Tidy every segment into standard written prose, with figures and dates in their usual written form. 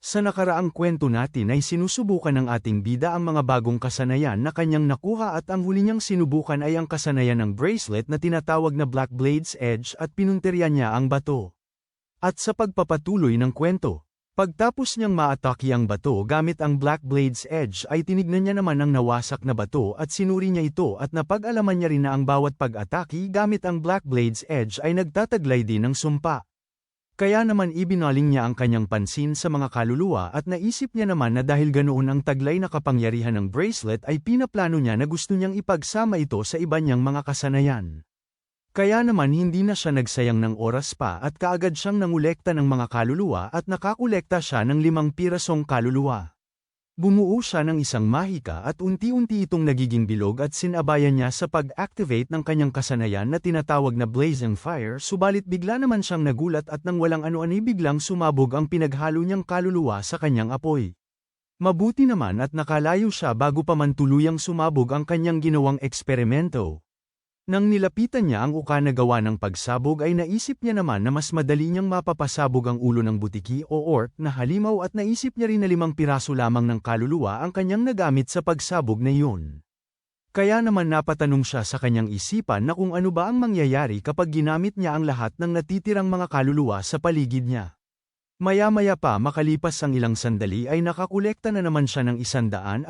Sa nakaraang kwento natin ay sinusubukan ng ating bida ang mga bagong kasanayan na kanyang nakuha at ang huli niyang sinubukan ay ang kasanayan ng bracelet na tinatawag na Black Blade's Edge at pinuntirya niya ang bato. At sa pagpapatuloy ng kwento, pagtapos niyang maatake ang bato gamit ang Black Blade's Edge ay tinignan niya naman ang nawasak na bato at sinuri niya ito at napag-alaman niya rin na ang bawat pag-atake gamit ang Black Blade's Edge ay nagtataglay din ng sumpa. Kaya naman ibinaling niya ang kanyang pansin sa mga kaluluwa at naisip niya naman na dahil ganoon ang taglay na kapangyarihan ng bracelet ay pinaplano niya na gusto niyang ipagsama ito sa iba niyang mga kasanayan. Kaya naman hindi na siya nagsayang ng oras pa at kaagad siyang nangolekta ng mga kaluluwa at nakakolekta siya ng 5 pirasong kaluluwa. Bumuo siya ng isang mahika at unti-unti itong nagiging bilog at sinabayan niya sa pag-activate ng kanyang kasanayan na tinatawag na Blazing Fire subalit bigla naman siyang nagulat at nang walang ano-ano biglang sumabog ang pinaghalo niyang kaluluwa sa kanyang apoy. Mabuti naman at nakalayo siya bago pa man tuluyang sumabog ang kanyang ginawang eksperimento. Nang nilapitan niya ang uka na gawa ng pagsabog ay naisip niya naman na mas madali niyang mapapasabog ang ulo ng butiki o orc na halimaw at naisip niya rin na 5 piraso lamang ng kaluluwa ang kanyang nagamit sa pagsabog na iyon. Kaya naman napatanong siya sa kanyang isipan na kung ano ba ang mangyayari kapag ginamit niya ang lahat ng natitirang mga kaluluwa sa paligid niya. Maya-maya pa makalipas ang ilang sandali ay nakakolekta na naman siya ng 150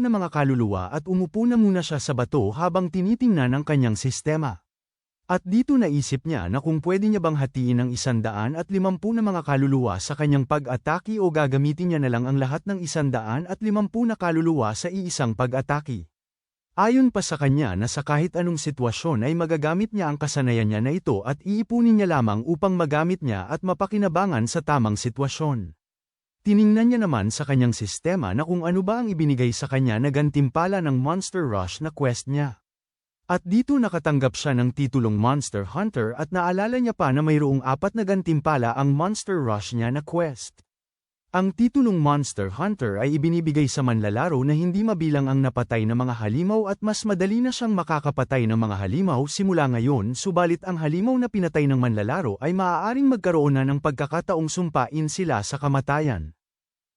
na mga kaluluwa at umupo na muna siya sa bato habang tinitingnan ang kanyang sistema. At dito naisip niya na kung pwede niya bang hatiin ang 150 na mga kaluluwa sa kanyang pag-atake o gagamitin niya na lang ang lahat ng 150 na kaluluwa sa iisang pag-atake. Ayon pa sa kanya na sa kahit anong sitwasyon ay magagamit niya ang kasanayan niya na ito at iipunin niya lamang upang magamit niya at mapakinabangan sa tamang sitwasyon. Tiningnan niya naman sa kanyang sistema na kung ano ba ang ibinigay sa kanya na gantimpala ng Monster Rush na quest niya. At dito nakatanggap siya ng titulong Monster Hunter at naalala niya pa na mayroong 4 na gantimpala ang Monster Rush niya na quest. Ang titulong Monster Hunter ay ibinibigay sa manlalaro na hindi mabilang ang napatay na mga halimaw at mas madali na siyang makakapatay ng mga halimaw simula ngayon subalit ang halimaw na pinatay ng manlalaro ay maaaring magkaroon na ng pagkakataong sumpain sila sa kamatayan.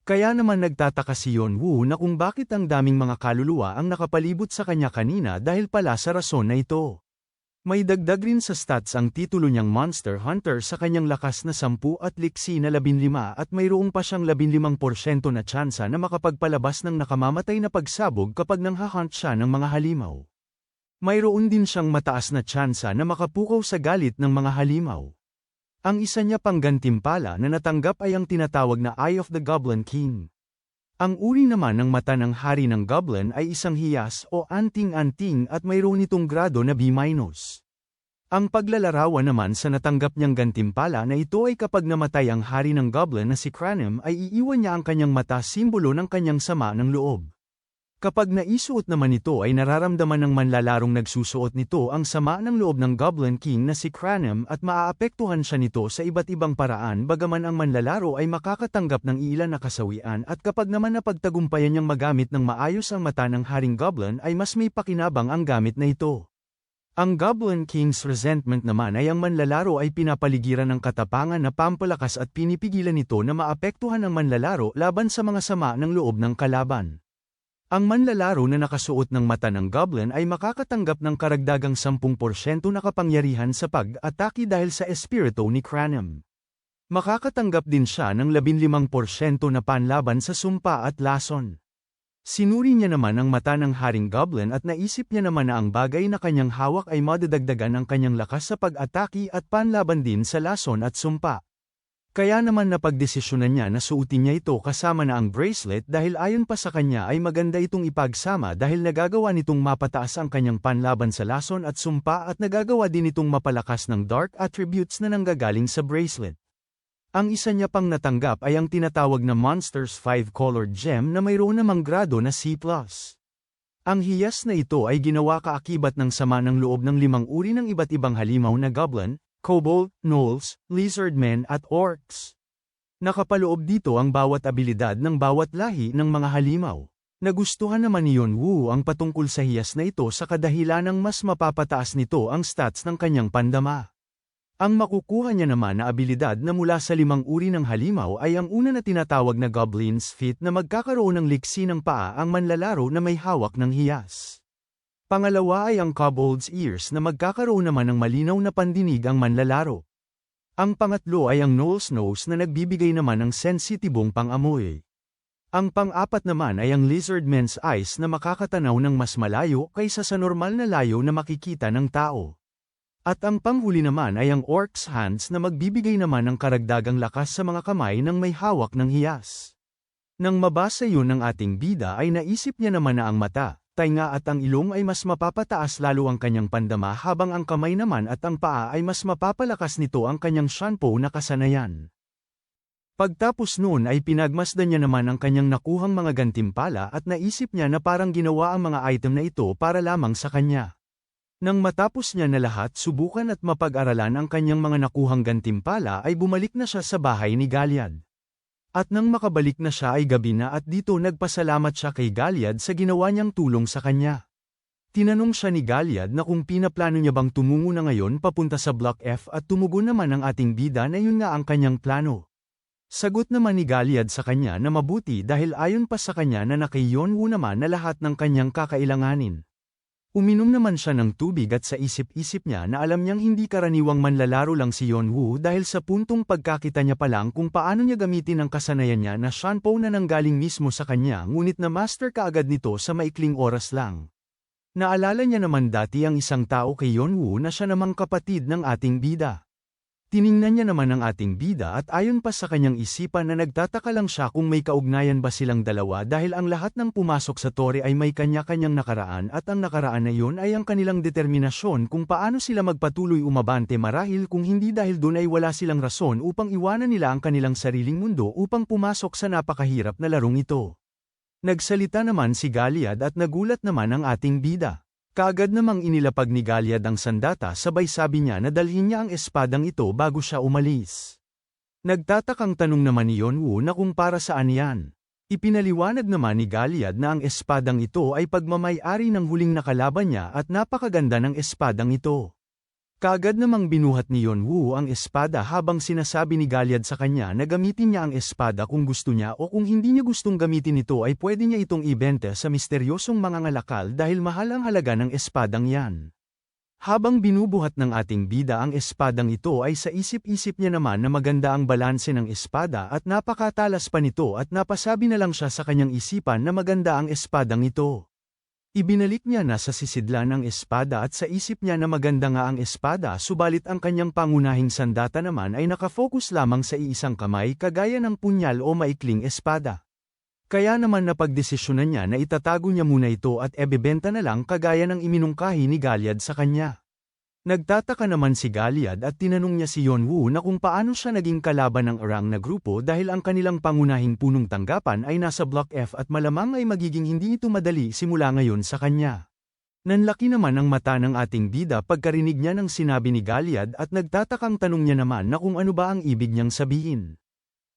Kaya naman nagtataka si Yonwoo na kung bakit ang daming mga kaluluwa ang nakapalibot sa kanya kanina dahil pala sa rason na ito. May dagdag rin sa stats ang titulo niyang Monster Hunter sa kanyang lakas na 10 at liksi na 15 at mayroong pa siyang 15% na tsansa na makapagpalabas ng nakamamatay na pagsabog kapag nanghahunt siya ng mga halimaw. Mayroon din siyang mataas na tsansa na makapukaw sa galit ng mga halimaw. Ang isa niya pang gantimpala na natanggap ay ang tinatawag na Eye of the Goblin King. Ang uri naman ng mata ng hari ng goblin ay isang hiyas o anting-anting at mayroon nitong grado na B-. Ang paglalarawan naman sa natanggap niyang gantimpala na ito ay kapag namatay ang hari ng goblin na si Cranem ay iiwan niya ang kanyang mata simbolo ng kanyang sama ng loob. Kapag naisuot naman ito ay nararamdaman ng manlalarong nagsusuot nito ang sama ng loob ng Goblin King na si Cranem at maaapektuhan siya nito sa iba't ibang paraan bagaman ang manlalaro ay makakatanggap ng ilan na kasawian at kapag naman napagtagumpayan niyang magamit ng maayos ang mata ng Haring Goblin ay mas may pakinabang ang gamit na ito. Ang Goblin King's Resentment naman ay ang manlalaro ay pinapaligiran ng katapangan na pampalakas at pinipigilan nito na maapektuhan ang manlalaro laban sa mga sama ng loob ng kalaban. Ang manlalaro na nakasuot ng mata ng Goblin ay makakatanggap ng karagdagang 10% na kapangyarihan sa pag-atake dahil sa espiritu ni Cranem. Makakatanggap din siya ng 15% na panlaban sa sumpa at lason. Sinuri niya naman ang mata ng Haring Goblin at naisip niya naman na ang bagay na kanyang hawak ay madadagdagan ang kanyang lakas sa pag-atake at panlaban din sa lason at sumpa. Kaya naman napagdesisyonan niya na suotin niya ito kasama na ang bracelet dahil ayon pa sa kanya ay maganda itong ipagsama dahil nagagawa nitong mapataas ang kanyang panlaban sa lason at sumpa at nagagawa din itong mapalakas ng dark attributes na nanggagaling sa bracelet. Ang isa niya pang natanggap ay ang tinatawag na Monsters 5-colored gem na mayroon namang grado na C+. Ang hiyas na ito ay ginawa kaakibat ng sama ng loob ng 5 uri ng iba't ibang halimaw na goblin, kobold, gnolls, lizardmen at orcs. Nakapaloob dito ang bawat abilidad ng bawat lahi ng mga halimaw. Nagustuhan naman ni Yonwoo ang patungkol sa hiyas na ito sa kadahilanang mas mapapataas nito ang stats ng kanyang pandama. Ang makukuha niya naman na abilidad na mula sa 5 uri ng halimaw ay ang una na tinatawag na Goblin's Feet na magkakaroon ng liksi ng paa ang manlalaro na may hawak ng hiyas. Pangalawa ay ang Kobold's Ears na magkakaroon naman ng malinaw na pandinig ang manlalaro. Ang pangatlo ay ang Gnoll's Nose na nagbibigay naman ng sensitibong pang-amoy. Ang pang-apat naman ay ang Lizardman's Eyes na makakatanaw ng mas malayo kaysa sa normal na layo na makikita ng tao. At ang panghuli naman ay ang Orc's Hands na magbibigay naman ng karagdagang lakas sa mga kamay ng may hawak ng hiyas. Nang mabasa yun ng ating bida ay naisip niya naman na ang mata, tainga at ang ilong ay mas mapapataas lalo ang kanyang pandama habang ang kamay naman at ang paa ay mas mapapalakas nito ang kanyang Shanpo na kasanayan. Pagtapos noon ay pinagmasdan niya naman ang kanyang nakuhang mga gantimpala at naisip niya na parang ginawa ang mga item na ito para lamang sa kanya. Nang matapos niya na lahat subukan at mapag-aralan ang kanyang mga nakuhang gantimpala ay bumalik na siya sa bahay ni Galliad. At nang makabalik na siya ay gabi na at dito nagpasalamat siya kay Galliad sa ginawa niyang tulong sa kanya. Tinanong siya ni Galliad na kung pinaplano niya bang tumungo na ngayon papunta sa Block F at tumugon naman ang ating bida na yun nga ang kanyang plano. Sagot naman ni Galliad sa kanya na mabuti dahil ayon pa sa kanya na kay Yonwoo naman na lahat ng kanyang kakailanganin. Uminom naman siya ng tubig at sa isip-isip niya na alam niyang hindi karaniwang manlalaro lang si Yonwoo dahil sa puntong pagkakita niya pa lang kung paano niya gamitin ang kasanayan niya na Shanpo na nanggaling mismo sa kanya ngunit na master kaagad nito sa maikling oras lang. Naalala niya naman dati ang isang tao kay Yonwoo na siya namang kapatid ng ating bida. Tiningnan niya naman ang ating bida at ayon pa sa kanyang isipan na nagtataka lang siya kung may kaugnayan ba silang dalawa dahil ang lahat ng pumasok sa tore ay may kanya-kanyang nakaraan at ang nakaraan na yun ay ang kanilang determinasyon kung paano sila magpatuloy umabante marahil kung hindi dahil doon ay wala silang rason upang iwanan nila ang kanilang sariling mundo upang pumasok sa napakahirap na larong ito. Nagsalita naman si Galliad at nagulat naman ang ating bida. Kaagad namang inilapag ni Galliad ang sandata sabay sabi niya na dalhin niya ang espadang ito bago siya umalis. Nagtatakang tanong naman ni Yonwoo na kung para saan yan. Ipinaliwanag naman ni Galliad na ang espadang ito ay pagmamay-ari ng huling nakalaban niya at napakaganda ng espadang ito. Kaagad namang binuhat ni Yonwoo ang espada habang sinasabi ni Galliad sa kanya na gamitin niya ang espada kung gusto niya o kung hindi niya gustong gamitin ito ay pwede niya itong ibenta sa misteryosong mga ngalakal dahil mahal ang halaga ng espadang yan. Habang binubuhat ng ating bida ang espadang ito ay sa isip-isip niya naman na maganda ang balanse ng espada at napakatalas pa nito at napasabi na lang siya sa kanyang isipan na maganda ang espadang ito. Ibinalik niya na sa sisidlan ang espada at sa isip niya na maganda nga ang espada subalit ang kanyang pangunahing sandata naman ay nakafocus lamang sa iisang kamay kagaya ng punyal o maikling espada. Kaya naman napagdesisyonan niya na itatago niya muna ito at ebebenta na lang kagaya ng iminungkahi ni Galliad sa kanya. Nagtataka naman si Galliad at tinanong niya si Yonwoo na kung paano siya naging kalaban ng Arang na grupo dahil ang kanilang pangunahing punong tanggapan ay nasa Block F at malamang ay magiging hindi ito madali simula ngayon sa kanya. Nanlaki naman ang mata ng ating bida pagkarinig niya ng sinabi ni Galliad at nagtatakang tanong niya naman na kung ano ba ang ibig niyang sabihin.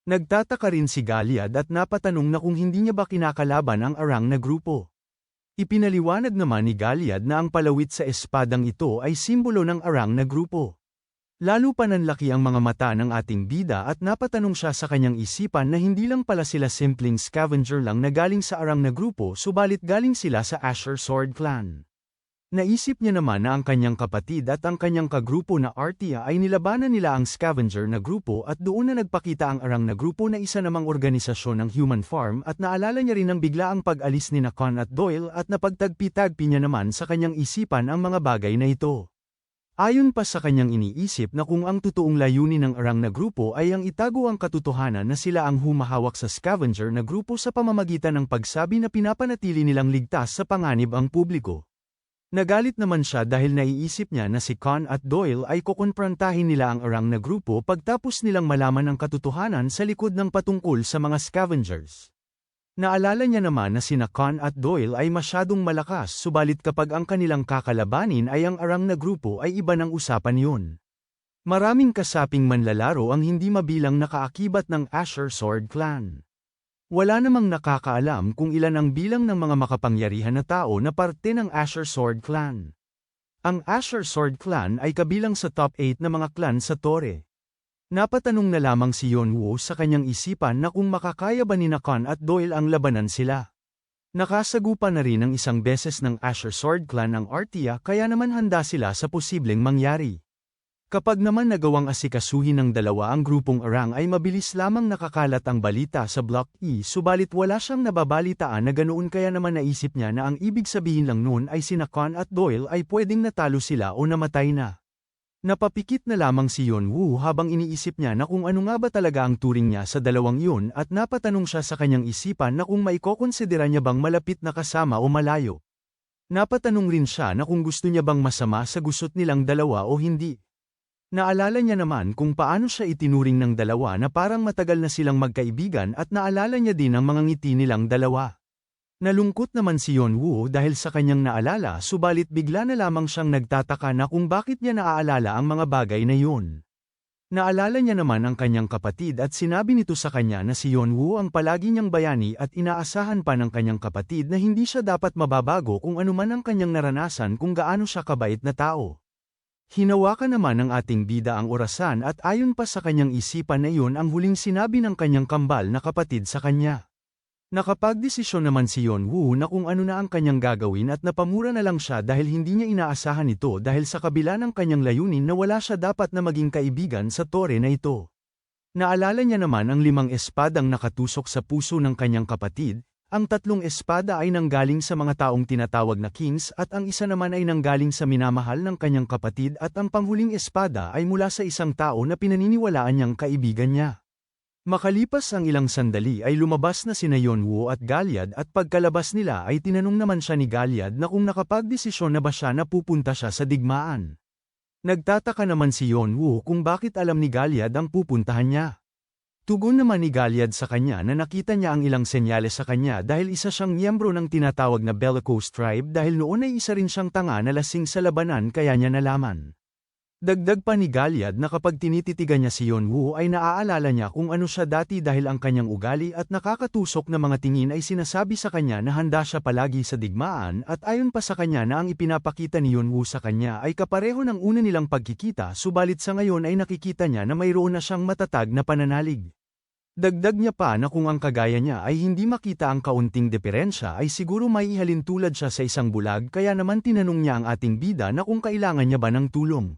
Nagtataka rin si Galliad at napatanong na kung hindi niya ba kinakalaban ang Arang na grupo. Ipinaliwanag naman ni Galliad na ang palawit sa espadang ito ay simbolo ng Arang na grupo. Lalo pa nanlaki ang mga mata ng ating bida at napatanong siya sa kanyang isipan na hindi lang pala sila simpleng scavenger lang na galing sa Arang na grupo subalit galing sila sa Asher Sword Clan. Naisip niya naman na ang kanyang kapatid at ang kanyang kagrupo na Artia ay nilabanan nila ang scavenger na grupo at doon na nagpakita ang Arang na grupo na isa namang organisasyon ng Human Farm at naalala niya rin ang biglaang pag-alis ni Con at Doyle at napagtagpi-tagpi niya naman sa kanyang isipan ang mga bagay na ito. Ayon pa sa kanyang iniisip na kung ang totoong layunin ng Arang na grupo ay ang itago ang katotohanan na sila ang humahawak sa scavenger na grupo sa pamamagitan ng pagsabi na pinapanatili nilang ligtas sa panganib ang publiko. Nagalit naman siya dahil naiisip niya na si Con at Doyle ay kukonprontahin nila ang Arang na grupo pagtapos nilang malaman ang katotohanan sa likod ng patungkol sa mga scavengers. Naalala niya naman na sina Con at Doyle ay masyadong malakas subalit kapag ang kanilang kakalabanin ay ang Arang na grupo ay iba ng usapan yun. Maraming kasaping manlalaro ang hindi mabilang nakaakibat ng Asher Sword Clan. Wala namang nakakaalam kung ilan ang bilang ng mga makapangyarihan na tao na parte ng Asher Sword Clan. Ang Asher Sword Clan ay kabilang sa top 8 na mga clan sa Tore. Napatanong na lamang si Yonwoo sa kanyang isipan na kung makakaya ba ni Khan at Doyle ang labanan sila. Nakasagupa na rin ng isang beses ng Asher Sword Clan ang Artia kaya naman handa sila sa posibleng mangyari. Kapag naman nagawang asikasuhin ng dalawa ang grupong Arang ay mabilis lamang nakakalat ang balita sa Block E subalit wala siyang nababalitaan na ganoon kaya naman naisip niya na ang ibig sabihin lang noon ay sina Khan at Doyle ay pwedeng natalo sila o namatay na. Napapikit na lamang si Yonwoo habang iniisip niya na kung ano nga ba talaga ang turing niya sa dalawang yun at napatanong siya sa kanyang isipan na kung maikokonsidera niya bang malapit na kasama o malayo. Napatanong rin siya na kung gusto niya bang masama sa gusot nilang dalawa o hindi. Naalala niya naman kung paano siya itinuring ng dalawa na parang matagal na silang magkaibigan at naalala niya din ang mga ngiti nilang dalawa. Nalungkot naman si Yonwoo dahil sa kanyang naalala subalit bigla na lamang siyang nagtataka na kung bakit niya naaalala ang mga bagay na yun. Naalala niya naman ang kanyang kapatid at sinabi nito sa kanya na si Yonwoo ang palagi niyang bayani at inaasahan pa ng kanyang kapatid na hindi siya dapat mababago kung anuman ang kanyang naranasan kung gaano siya kabait na tao. Hinawakan naman ng ating bida ang orasan at ayon pa sa kanyang isipan na iyon ang huling sinabi ng kanyang kambal na kapatid sa kanya. Nakapagdesisyon naman si Yonwoo na kung ano na ang kanyang gagawin at napamura na lang siya dahil hindi niya inaasahan ito dahil sa kabila ng kanyang layunin na wala siya dapat na maging kaibigan sa Tore na ito. Naalala niya naman ang 5 espadang nakatusok sa puso ng kanyang kapatid. Ang 3 espada ay nanggaling sa mga taong tinatawag na kings at ang isa naman ay nanggaling sa minamahal ng kanyang kapatid at ang panghuling espada ay mula sa isang tao na pinaniniwalaan niyang kaibigan niya. Makalipas ang ilang sandali ay lumabas na sina Yonwoo at Galyad at pagkalabas nila ay tinanong naman siya ni Galyad na kung nakapagdesisyon na ba siya na pupunta siya sa digmaan. Nagtataka naman si Yonwoo kung bakit alam ni Galyad ang pupuntahan niya. Tugon naman ni Galyad sa kanya na nakita niya ang ilang senyales sa kanya dahil isa siyang miyembro ng tinatawag na Bellicose Tribe dahil noon ay isa rin siyang tanga na lasing sa labanan kaya niya nalaman. Dagdag pa ni Galyad na kapag tinititigan niya si Yonwoo ay naaalala niya kung ano siya dati dahil ang kanyang ugali at nakakatusok na mga tingin ay sinasabi sa kanya na handa siya palagi sa digmaan at ayon pa sa kanya na ang ipinapakita ni Yonwoo sa kanya ay kapareho ng una nilang pagkikita subalit sa ngayon ay nakikita niya na mayroon na siyang matatag na pananalig. Dagdag niya pa na kung ang kagaya niya ay hindi makita ang kaunting diferensya ay siguro may ihalin tulad siya sa isang bulag kaya naman tinanong niya ang ating bida na kung kailangan niya ba ng tulong.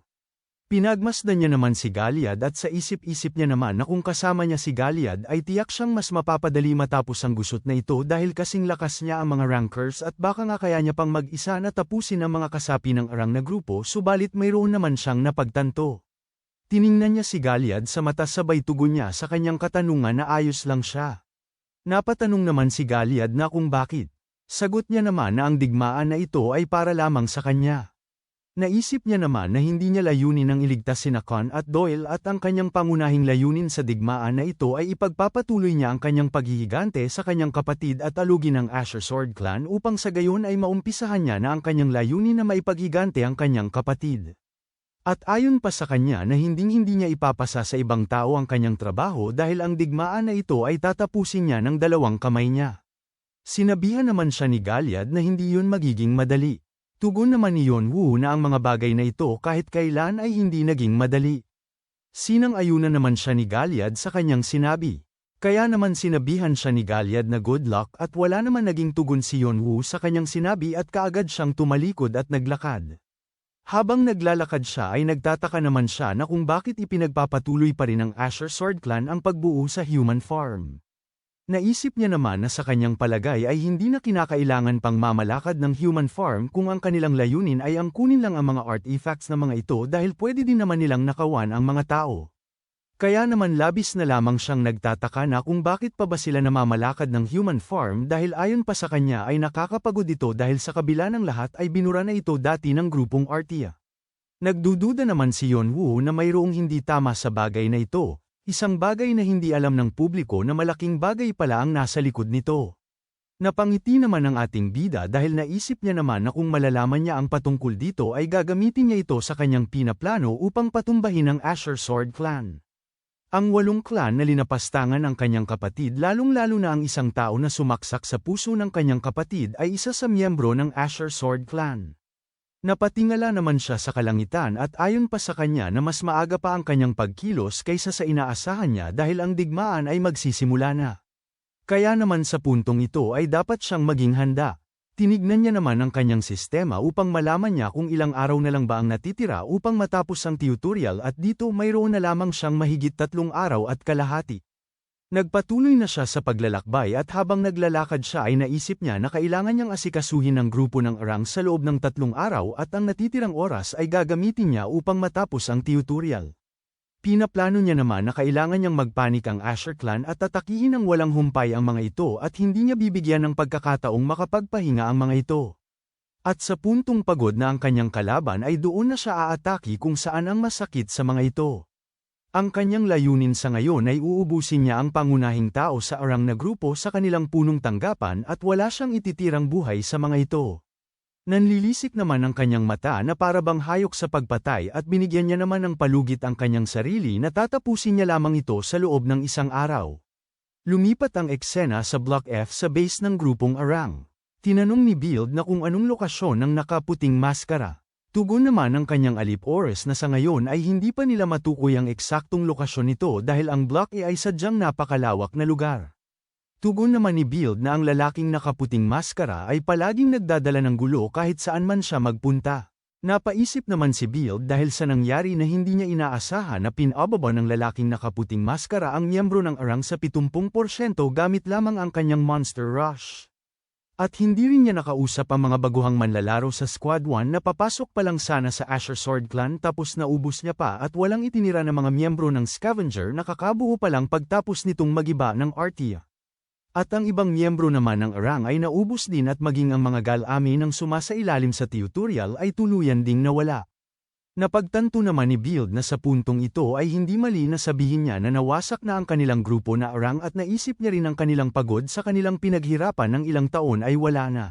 Pinagmasdan niya naman si Galyad at sa isip-isip niya naman na kung kasama niya si Galyad ay tiyak siyang mas mapapadali matapos ang gusot na ito dahil kasing lakas niya ang mga rankers at baka nga kaya niya pang mag-isa na tapusin ang mga kasapi ng Arang na grupo subalit mayroon naman siyang napagtanto. Tiningnan niya si Galyad sa mata sabay tugon niya sa kanyang katanungan na ayos lang siya. Napatanong naman si Galyad na kung bakit. Sagot niya naman na ang digmaan na ito ay para lamang sa kanya. Naisip niya naman na hindi niya layunin ang iligtas sina Khan at Doyle at ang kanyang pangunahing layunin sa digmaan na ito ay ipagpapatuloy niya ang kanyang paghihigante sa kanyang kapatid at alugin ang Asher Sword Clan upang sa gayon ay maumpisahan niya na ang kanyang layunin na maipaghigante ang kanyang kapatid. At ayon pa sa kanya na hindi niya ipapasa sa ibang tao ang kanyang trabaho dahil ang digmaan na ito ay tatapusin niya ng 2 kamay niya. Sinabihan naman siya ni Galyad na hindi yun magiging madali. Tugon naman ni Yonwoo na ang mga bagay na ito kahit kailan ay hindi naging madali. Sinang-ayunan naman siya ni Galyad sa kanyang sinabi. Kaya naman sinabihan siya ni Galyad na good luck at wala naman naging tugon si Yonwoo sa kanyang sinabi at kaagad siyang tumalikod at naglakad. Habang naglalakad siya ay nagtataka naman siya na kung bakit ipinagpapatuloy pa rin ng Asher Sword Clan ang pagbuo sa human farm. Naisip niya naman na sa kanyang palagay ay hindi na kinakailangan pang mamalakad ng human farm kung ang kanilang layunin ay ang kunin lang ang mga artifacts na mga ito dahil pwede din naman nilang nakawan ang mga tao. Kaya naman labis na lamang siyang nagtataka na kung bakit pa ba sila namamalakad ng human farm dahil ayon pa sa kanya ay nakakapagod ito dahil sa kabila ng lahat ay binura na ito dati ng grupong Artia. Nagdududa naman si Yonwoo na mayroong hindi tama sa bagay na ito. Isang bagay na hindi alam ng publiko na malaking bagay pala ang nasa likod nito. Napangiti naman ang ating bida dahil naisip niya naman na kung malalaman niya ang patungkol dito ay gagamitin niya ito sa kanyang pinaplano upang patumbahin ang Asher Sword Clan. Ang 8 clan na linapastangan ang kanyang kapatid lalong-lalo na ang isang tao na sumaksak sa puso ng kanyang kapatid ay isa sa miyembro ng Asher Sword Clan. Napatingala naman siya sa kalangitan at ayon pa sa kanya na mas maaga pa ang kanyang pagkilos kaysa sa inaasahan niya dahil ang digmaan ay magsisimula na. Kaya naman sa puntong ito ay dapat siyang maging handa. Tinignan niya naman ang kanyang sistema upang malaman niya kung ilang araw na lang ba ang natitira upang matapos ang tutorial at dito mayroon na lamang siyang mahigit 3 araw at kalahati. Nagpatuloy na siya sa paglalakbay at habang naglalakad siya ay naisip niya na kailangan niyang asikasuhin ang grupo ng Arang sa loob ng 3 araw at ang natitirang oras ay gagamitin niya upang matapos ang tutorial. Pinaplano niya naman na kailangan niyang magpanik ang Asher Clan at tatakihin ng walang humpay ang mga ito at hindi niya bibigyan ng pagkakataong makapagpahinga ang mga ito. At sa puntong pagod na ang kanyang kalaban ay doon na siya aatake kung saan ang masakit sa mga ito. Ang kanyang layunin sa ngayon ay uubusin niya ang pangunahing tao sa Arang na grupo sa kanilang punong tanggapan at wala siyang ititirang buhay sa mga ito. Nanlilisik naman ang kanyang mata na para bang hayok sa pagpatay at binigyan niya naman ng palugit ang kanyang sarili na tatapusin niya lamang ito sa loob ng 1 araw. Lumipat ang eksena sa Block F sa base ng grupong Arang. Tinanong ni Build na kung anong lokasyon ng nakaputing maskara. Tugon naman ng kanyang Alip-Ores na sa ngayon ay hindi pa nila matukoy ang eksaktong lokasyon nito dahil ang Block E ay sadyang napakalawak na lugar. Tugon naman ni Build na ang lalaking nakaputing maskara ay palaging nagdadala ng gulo kahit saan man siya magpunta. Napaisip naman si Build dahil sa nangyari na hindi niya inaasahan na pinababa ng lalaking nakaputing maskara ang miyembro ng Arang sa 70% gamit lamang ang kanyang Monster Rush. At hindi rin niya nakausap ang mga baguhang manlalaro sa Squad 1 na papasok pa lang sana sa Asher Sword Clan tapos naubos niya pa at walang itinira ng mga miyembro ng Scavenger na kakabuo pa lang pagtapos nitong magiba ng Artia. At ang ibang miyembro naman ng Arang ay naubos din at maging ang mga Galami ng sumasailalim sa tutorial ay tuluyan ding nawala. Napagtanto naman ni Build na sa puntong ito ay hindi mali na sabihin niya na nawasak na ang kanilang grupo na Arang at naisip niya rin ang kanilang pagod sa kanilang pinaghirapan ng ilang taon ay wala na.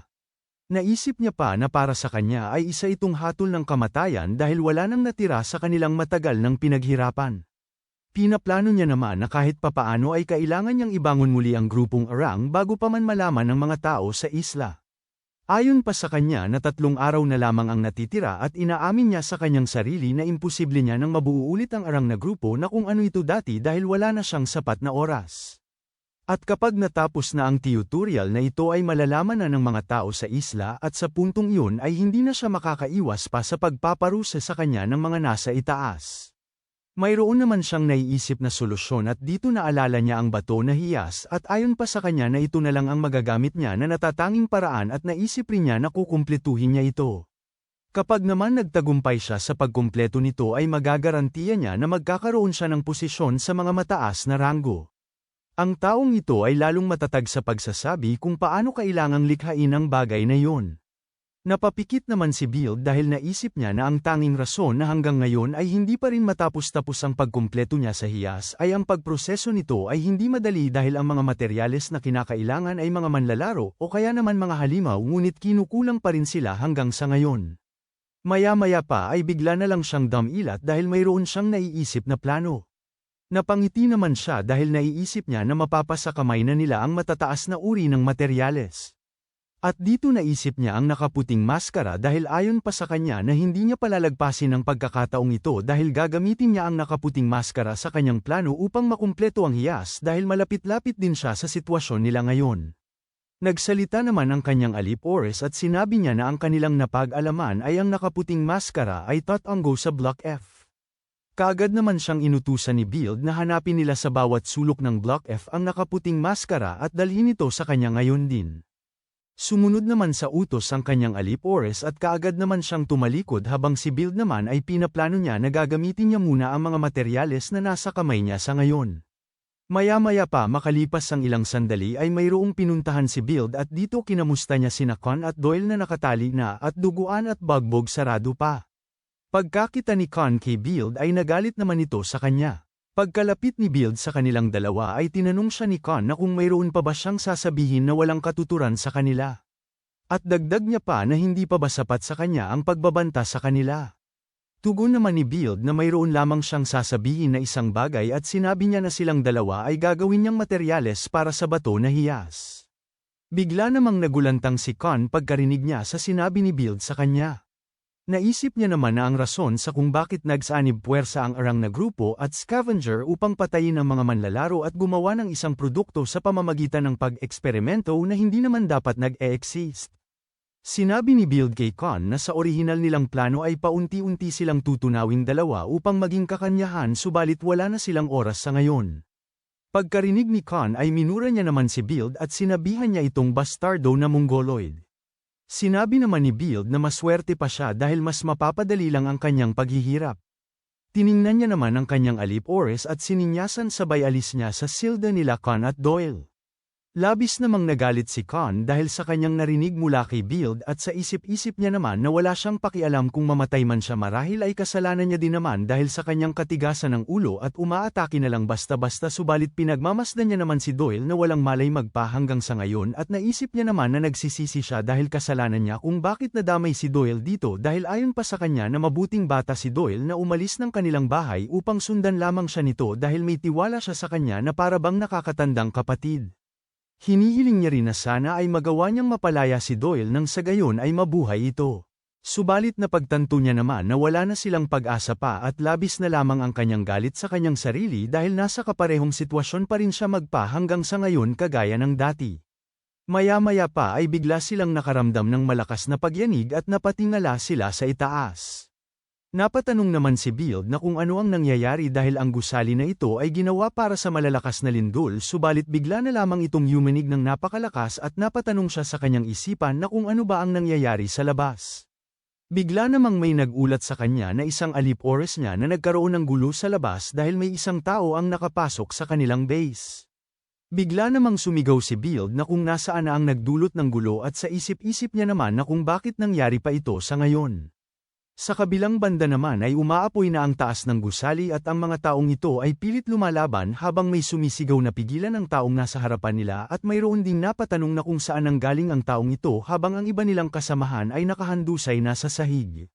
Naisip niya pa na para sa kanya ay isa itong hatol ng kamatayan dahil wala nang natira sa kanilang matagal ng pinaghirapan. Pinaplano niya naman na kahit papaano ay kailangan niyang ibangon muli ang grupong Arang bago pa man malaman ng mga tao sa isla. Ayon pa sa kanya na 3 araw na lamang ang natitira at inaamin niya sa kanyang sarili na imposible niya nang mabuo ulit ang Arang na grupo na kung ano ito dati dahil wala na siyang sapat na oras. At kapag natapos na ang tutorial na ito ay malalaman na ng mga tao sa isla at sa puntong iyon ay hindi na siya makakaiwas pa sa pagpaparusa sa kanya ng mga nasa itaas. Mayroon naman siyang naiisip na solusyon at dito naalala niya ang bato na hiyas at ayon pa sa kanya na ito na lang ang magagamit niya na natatanging paraan at naisip rin niya na kukumpletuhin niya ito. Kapag naman nagtagumpay siya sa pagkumpleto nito ay magagarantiya niya na magkakaroon siya ng posisyon sa mga mataas na ranggo. Ang taong ito ay lalong matatag sa pagsasabi kung paano kailangang likhain ang bagay na iyon. Napapikit naman si Build dahil naisip niya na ang tanging rason na hanggang ngayon ay hindi pa rin matapos-tapos ang pagkumpleto niya sa hiyas ay ang pagproseso nito ay hindi madali dahil ang mga materyales na kinakailangan ay mga manlalaro o kaya naman mga halimaw ngunit kinukulang pa rin sila hanggang sa ngayon. Maya-maya pa ay bigla na lang siyang damilat dahil mayroon siyang naiisip na plano. Napangiti naman siya dahil naiisip niya na mapapasa kamay na nila ang matataas na uri ng materyales. At dito naisip niya ang nakaputing maskara dahil ayon pa sa kanya na hindi niya palalagpasin ang pagkakataong ito dahil gagamitin niya ang nakaputing maskara sa kanyang plano upang makumpleto ang hiyas dahil malapit-lapit din siya sa sitwasyon nila ngayon. Nagsalita naman ang kanyang Alip-Ores at sinabi niya na ang kanilang napag-alaman ay ang nakaputing maskara ay tatanggo sa Block F. Kaagad naman siyang inutusan ni Build na hanapin nila sa bawat sulok ng Block F ang nakaputing maskara at dalhin ito sa kanya ngayon din. Sumunod naman sa utos ang kanyang Alip-Ores at kaagad naman siyang tumalikod habang si Build naman ay pinaplano niya na gagamitin niya muna ang mga materyales na nasa kamay niya sa ngayon. Maya-maya pa makalipas ang ilang sandali ay mayroong pinuntahan si Build at dito kinamusta niya sina Con at Doyle na nakatali na at duguan at bagbog sarado pa. Pagkakita ni Con kay Build ay nagalit naman ito sa kanya. Pagkalapit ni Build sa kanilang dalawa ay tinanong siya ni Con na kung mayroon pa ba siyang sasabihin na walang katuturan sa kanila. At dagdag niya pa na hindi pa ba sapat sa kanya ang pagbabanta sa kanila. Tugon naman ni Build na mayroon lamang siyang sasabihin na isang bagay at sinabi niya na silang dalawa ay gagawin niyang materyales para sa bato na hiyas. Bigla namang nagulantang si Con pagkarinig niya sa sinabi ni Build sa kanya. Naisip niya naman na ang rason sa kung bakit nagsanib puwersa ang arang na grupo at scavenger upang patayin ang mga manlalaro at gumawa ng isang produkto sa pamamagitan ng pag-eksperimento na hindi naman dapat nag-e-exist. Sinabi ni Build kay Khan na sa orihinal nilang plano ay paunti-unti silang tutunawing dalawa upang maging kakanyahan subalit wala na silang oras sa ngayon. Pagkarinig ni Khan ay minura niya naman si Build at sinabihan niya itong bastardo na mongoloid. Sinabi naman ni Build na maswerte pa siya dahil mas mapapadali lang ang kanyang paghihirap. Tiningnan niya naman ang kanyang alip oras at sininyasan sabay alis niya sa silda nila Khan at Doyle. Labis namang nagalit si Khan dahil sa kanyang narinig mula kay Build at sa isip-isip niya naman na wala siyang pakialam kung mamatay man siya marahil ay kasalanan niya din naman dahil sa kanyang katigasan ng ulo at umaatake na lang basta-basta subalit pinagmamasdan niya naman si Doyle na walang malay magpa hanggang sa ngayon at naisip niya naman na nagsisisi siya dahil kasalanan niya kung bakit nadamay si Doyle dito dahil ayon pa sa kanya na mabuting bata si Doyle na umalis ng kanilang bahay upang sundan lamang siya nito dahil may tiwala siya sa kanya na para bang nakakatandang kapatid. Hinihiling niya rin na sana ay magawa niyang mapalaya si Doyle nang sa gayon ay mabuhay ito. Subalit napagtanto niya naman na wala na silang pag-asa pa at labis na lamang ang kanyang galit sa kanyang sarili dahil nasa kaparehong sitwasyon pa rin siya magpa hanggang sa ngayon kagaya ng dati. Maya-maya pa ay bigla silang nakaramdam ng malakas na pagyanig at napatingala sila sa itaas. Napatanong naman si Build na kung ano ang nangyayari dahil ang gusali na ito ay ginawa para sa malalakas na lindol subalit bigla na lamang itong yumanig ng napakalakas at napatanong siya sa kanyang isipan na kung ano ba ang nangyayari sa labas. Bigla namang may nagulat sa kanya na isang alip oras niya na nagkaroon ng gulo sa labas dahil may isang tao ang nakapasok sa kanilang base. Bigla namang sumigaw si Build na kung nasaan na ang nagdulot ng gulo at sa isip-isip niya naman na kung bakit nangyari pa ito sa ngayon. Sa kabilang banda naman ay umaapoy na ang taas ng gusali at ang mga taong ito ay pilit lumalaban habang may sumisigaw na pigilan ang taong nasa harapan nila at mayroon ding napatanong na kung saan nanggaling ang taong ito habang ang iba nilang kasamahan ay nakahandusay na sa sahig.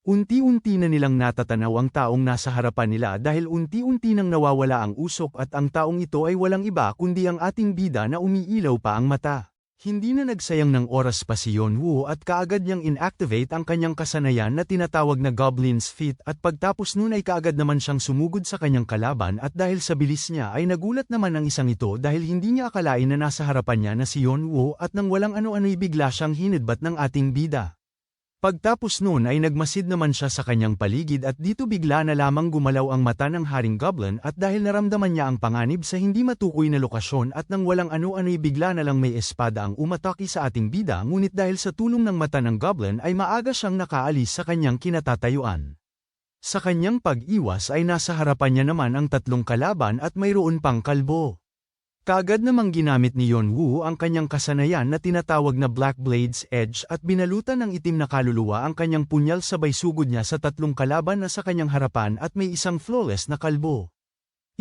Unti-unti na nilang natatanaw ang taong nasa harapan nila dahil unti-unti nang nawawala ang usok at ang taong ito ay walang iba kundi ang ating bida na umiilaw pa ang mata. Hindi na nagsayang ng oras pa si Yeonwoo at kaagad niyang inactivate ang kanyang kasanayan na tinatawag na Goblin's Feet at pagtapos nun ay kaagad naman siyang sumugod sa kanyang kalaban at dahil sa bilis niya ay nagulat naman ang isang ito dahil hindi niya akalain na nasa harapan niya na si Yeonwoo at nang walang ano-ano'y bigla siyang hinidbat ng ating bida. Pagtapos nun ay nagmasid naman siya sa kanyang paligid at dito bigla na lamang gumalaw ang mata ng Haring Goblin at dahil naramdaman niya ang panganib sa hindi matukoy na lokasyon at nang walang ano-ano'y bigla na lang may espada ang umatake sa ating bida ngunit dahil sa tulong ng mata ng Goblin ay maaga siyang nakaalis sa kanyang kinatatayuan. Sa kanyang pag-iwas ay nasa harapan niya naman ang tatlong kalaban at mayroon pang kalbo. Kaagad namang ginamit ni Yeonwoo ang kanyang kasanayan na tinatawag na Black Blade's Edge at binalutan ng itim na kaluluwa ang kanyang punyal sabay sugod niya sa tatlong kalaban na sa kanyang harapan at may isang flawless na kalbo.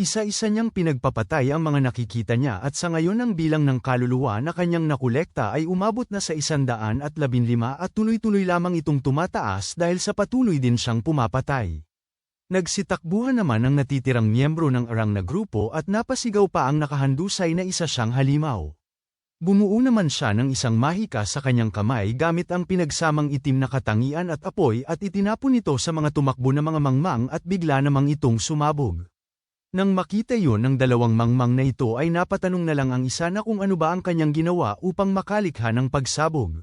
Isa-isa niyang pinagpapatay ang mga nakikita niya at sa ngayon ang bilang ng kaluluwa na kanyang nakolekta ay umabot na sa 115 at tuloy-tuloy lamang itong tumataas dahil sa patuloy din siyang pumapatay. Nagsitakbuhan naman ang natitirang miyembro ng arang na grupo at napasigaw pa ang nakahandusay na isa siyang halimaw. Bumuo naman siya ng isang mahika sa kanyang kamay gamit ang pinagsamang itim na katangian at apoy at itinapon ito sa mga tumakbo na mga mangmang at bigla namang itong sumabog. Nang makita yon ng dalawang mangmang na ito ay napatanong na lang ang isa na kung ano ba ang kanyang ginawa upang makalikha ng pagsabog.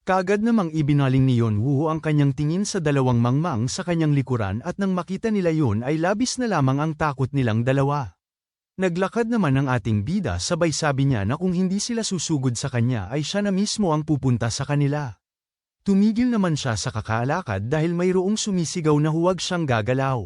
Kaagad namang ibinaling ni Yeonwoo ang kanyang tingin sa dalawang mangmang sa kanyang likuran at nang makita nila yon ay labis na lamang ang takot nilang dalawa. Naglakad naman ang ating bida sabay sabi niya na kung hindi sila susugod sa kanya ay siya na mismo ang pupunta sa kanila. Tumigil naman siya sa kakalakad dahil mayroong sumisigaw na huwag siyang gagalaw.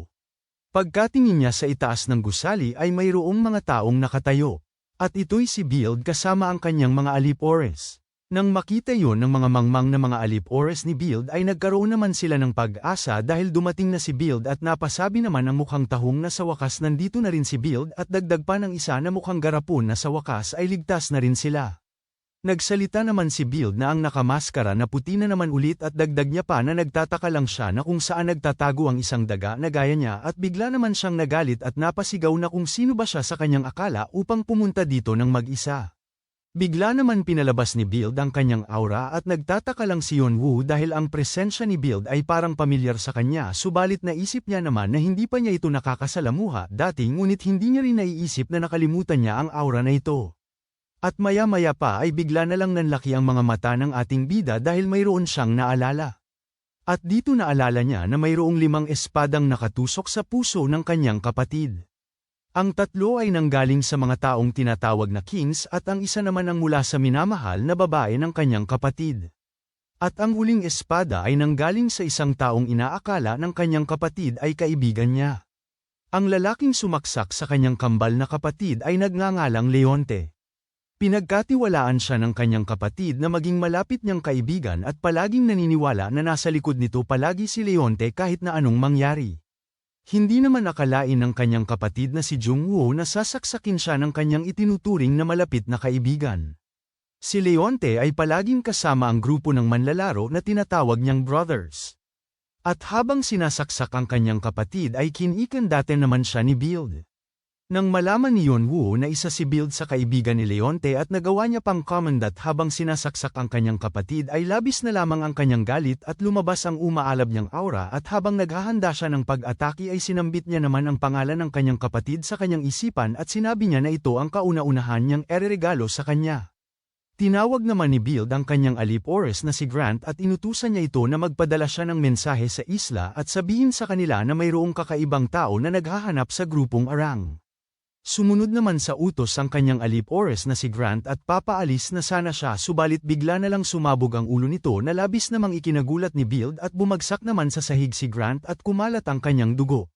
Pagkatingin niya sa itaas ng gusali ay mayroong mga taong nakatayo. At ito'y si Build kasama ang kanyang mga alip oras. Nang makita yon ng mga mangmang na mga alip oras ni Build ay nagkaroon naman sila ng pag-asa dahil dumating na si Build at napasabi naman ang mukhang tahong na sa wakas nandito na rin si Build at dagdag pa ng isa na mukhang garapon na sa wakas ay ligtas na rin sila. Nagsalita naman si Build na ang nakamaskara na puti na naman ulit at dagdag niya pa na nagtataka lang siya na kung saan nagtatago ang isang daga na gaya niya at bigla naman siyang nagalit at napasigaw na kung sino ba siya sa kanyang akala upang pumunta dito ng mag-isa. Bigla naman pinalabas ni Build ang kanyang aura at nagtataka lang si Yeonwoo dahil ang presensya ni Build ay parang pamilyar sa kanya subalit naisip niya naman na hindi pa niya ito nakakasalamuha dati ngunit hindi niya rin naiisip na nakalimutan niya ang aura na ito. At maya-maya pa ay bigla na lang nanlaki ang mga mata ng ating bida dahil mayroon siyang naalala. At dito naalala niya na mayroong 5 espadang nakatusok sa puso ng kanyang kapatid. Ang 3 ay nanggaling sa mga taong tinatawag na kings at ang isa naman ang mula sa minamahal na babae ng kanyang kapatid. At ang huling espada ay nanggaling sa isang taong inaakala ng kanyang kapatid ay kaibigan niya. Ang lalaking sumaksak sa kanyang kambal na kapatid ay nagngangalang Leonte. Pinagkatiwalaan siya ng kanyang kapatid na maging malapit niyang kaibigan at palaging naniniwala na nasa likod nito palagi si Leonte kahit na anong mangyari. Hindi naman akalain ng kanyang kapatid na si Jungwoo na sasaksakin siya ng kanyang itinuturing na malapit na kaibigan. Si Leonte ay palaging kasama ang grupo ng manlalaro na tinatawag niyang brothers. At habang sinasaksak ang kanyang kapatid ay kinikandate naman siya ni Build. Nang malaman ni Yeonwoo na isa si Build sa kaibigan ni Leonte at nagawa niya pang commandant habang sinasaksak ang kanyang kapatid ay labis na lamang ang kanyang galit at lumabas ang umaalab niyang aura at habang naghahanda siya ng pag-atake ay sinambit niya naman ang pangalan ng kanyang kapatid sa kanyang isipan at sinabi niya na ito ang kauna-unahan niyang ereregalo sa kanya. Tinawag naman ni Build ang kanyang alip Oris na si Grant at inutusan niya ito na magpadala siya ng mensahe sa isla at sabihin sa kanila na mayroong kakaibang tao na naghahanap sa grupong Arang. Sumunod naman sa utos ang kanyang alip Oris na si Grant at papaalis na sana siya subalit bigla na lang sumabog ang ulo nito na labis namang ikinagulat ni Build at bumagsak naman sa sahig si Grant at kumalat ang kanyang dugo.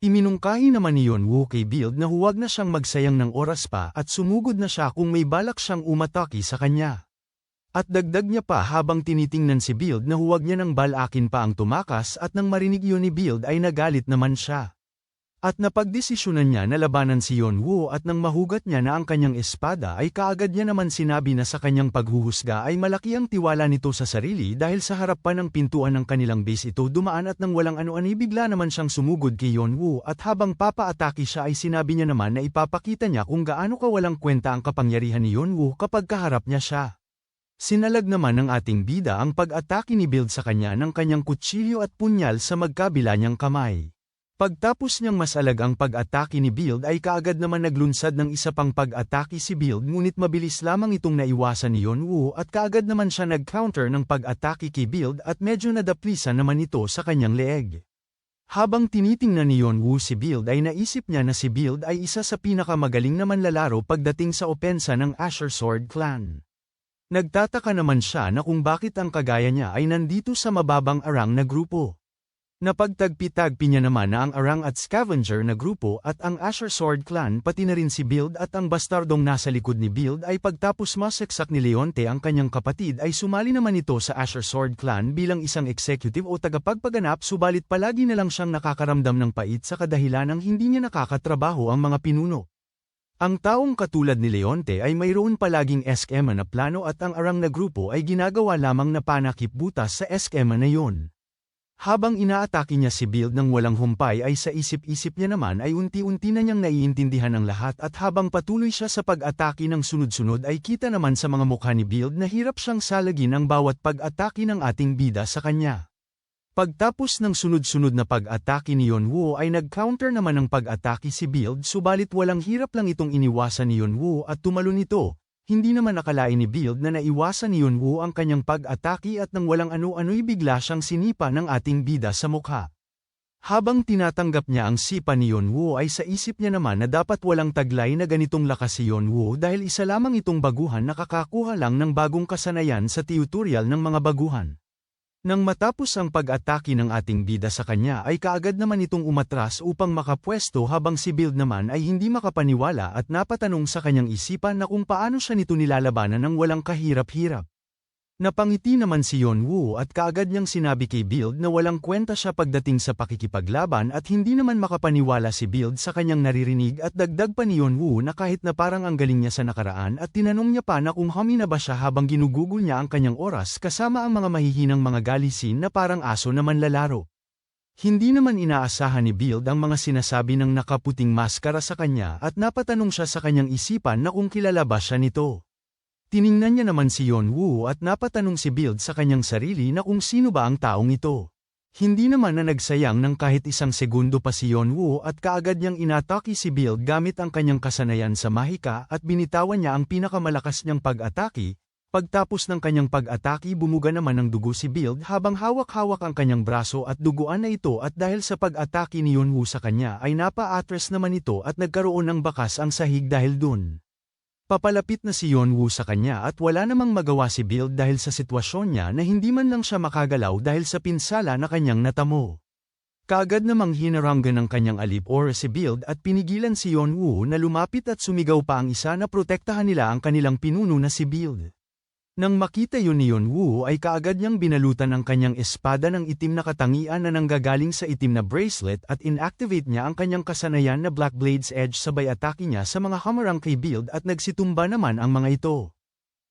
Iminungkahi naman ni Yeonwoo kay Build na huwag na siyang magsayang ng oras pa at sumugod na siya kung may balak siyang umatake sa kanya. At dagdag niya pa habang tinitingnan si Build na huwag niya nang balakin pa ang tumakas at nang marinig yun ni Build ay nagalit naman siya. At napagdesisyonan niya na labanan si Yeonwoo at nang mahugat niya na ang kanyang espada ay kaagad niya naman sinabi na sa kanyang paghuhusga ay malaki ang tiwala nito sa sarili dahil sa harapan ng pintuan ng kanilang base ito dumaan at nang walang ano-ano bigla naman siyang sumugod kay Yeonwoo at habang papaatake siya ay sinabi niya naman na ipapakita niya kung gaano kawalang kwenta ang kapangyarihan ni Yeonwoo kapag kaharap niya siya. Sinalag naman ng ating bida ang pag-atake ni Build sa kanya ng kanyang kutsilyo at punyal sa magkabila niyang kamay. Pagtapos niyang masalag ang pag-atake ni Build ay kaagad naman naglunsad ng isa pang pag-atake si Build ngunit mabilis lamang itong naiwasan ni Yeonwoo at kaagad naman siya nag-counter ng pag-atake kay Build at medyo nadaplisan naman ito sa kanyang leeg. Habang tinitingnan ni Yeonwoo si Build ay naisip niya na si Build ay isa sa pinakamagaling na manlalaro pagdating sa opensa ng Asher Sword Clan. Nagtataka naman siya na kung bakit ang kagaya niya ay nandito sa mababang Arang na grupo. Napagtagpi-tagpi niya naman na ang Arang at Scavenger na grupo at ang Asher Sword Clan pati na rin si Build at ang bastardong nasa likod ni Build ay pagtapos masaksak ni Leonte ang kanyang kapatid ay sumali naman ito sa Asher Sword Clan bilang isang executive o tagapagpaganap subalit palagi na lang siyang nakakaramdam ng pait sa kadahilan ng hindi niya nakakatrabaho ang mga pinuno. Ang taong katulad ni Leonte ay mayroon palaging eskema na plano at ang Arang na grupo ay ginagawa lamang na panakip butas sa eskema na yon. Habang inaatake niya si Build ng walang humpay ay sa isip-isip niya naman ay unti-unti na niyang naiintindihan ang lahat at habang patuloy siya sa pag-atake ng sunod-sunod ay kita naman sa mga mukha ni Build na hirap siyang salagin ang bawat pag-atake ng ating bida sa kanya. Pagtapos ng sunod-sunod na pag-atake ni Yeonwoo ay nag-counter naman ng pag-atake si Build subalit walang hirap lang itong iniwasan ni Yeonwoo at tumalon ito. Hindi naman akalain ni Build na naiwasan ni Yeonwoo ang kanyang pag-atake at nang walang ano-ano'y bigla siyang sinipa ng ating bida sa mukha. Habang tinatanggap niya ang sipa ni Yeonwoo ay sa isip niya naman na dapat walang taglay na ganitong lakas si Yeonwoo dahil isa lamang itong baguhan na nakakakuha lang ng bagong kasanayan sa tutorial ng mga baguhan. Nang matapos ang pag-atake ng ating bida sa kanya ay kaagad naman itong umatras upang makapwesto habang si Build naman ay hindi makapaniwala at napatanong sa kanyang isipan na kung paano siya nito nilalabanan ng walang kahirap-hirap. Napangiti naman si Yeonwoo at kaagad niyang sinabi kay Build na walang kwenta siya pagdating sa pakikipaglaban at hindi naman makapaniwala si Build sa kanyang naririnig at dagdag pa ni Yeonwoo na kahit na parang ang galing niya sa nakaraan at tinanong niya pa na kung humi na ba siya habang ginugugol niya ang kanyang oras kasama ang mga mahihinang mga galisin na parang aso na manlalaro. Hindi naman inaasahan ni Build ang mga sinasabi ng nakaputing maskara sa kanya at napatanong siya sa kanyang isipan na kung kilala ba siya nito. Tiningnan niya naman si Yeonwoo at napatanong si Build sa kanyang sarili na kung sino ba ang taong ito. Hindi naman na nagsayang ng kahit isang segundo pa si Yeonwoo at kaagad niyang inatake si Build gamit ang kanyang kasanayan sa mahika at binitawan niya ang pinakamalakas niyang pag-atake. Pagtapos ng kanyang pag-atake bumuga naman ng dugo si Build habang hawak-hawak ang kanyang braso at duguan na ito at dahil sa pag-atake ni Yeonwoo sa kanya ay napa-atras naman ito at nagkaroon ng bakas ang sahig dahil dun. Papalapit na si Yeonwoo sa kanya at wala namang magawa si Build dahil sa sitwasyon niya na hindi man lang siya makagalaw dahil sa pinsala na kanyang natamo. Kaagad namang hinaranggan ng kanyang alip-oras si Build at pinigilan si Yeonwoo na lumapit at sumigaw pa ang isa na protektahan nila ang kanilang pinuno na si Build. Nang makita yun ni Yeonwoo ay kaagad niyang binalutan ang kanyang espada ng itim na katangian na nanggagaling sa itim na bracelet at inactivate niya ang kanyang kasanayan na Black Blade's Edge sabay atake niya sa mga hamarang kay Build at nagsitumba naman ang mga ito.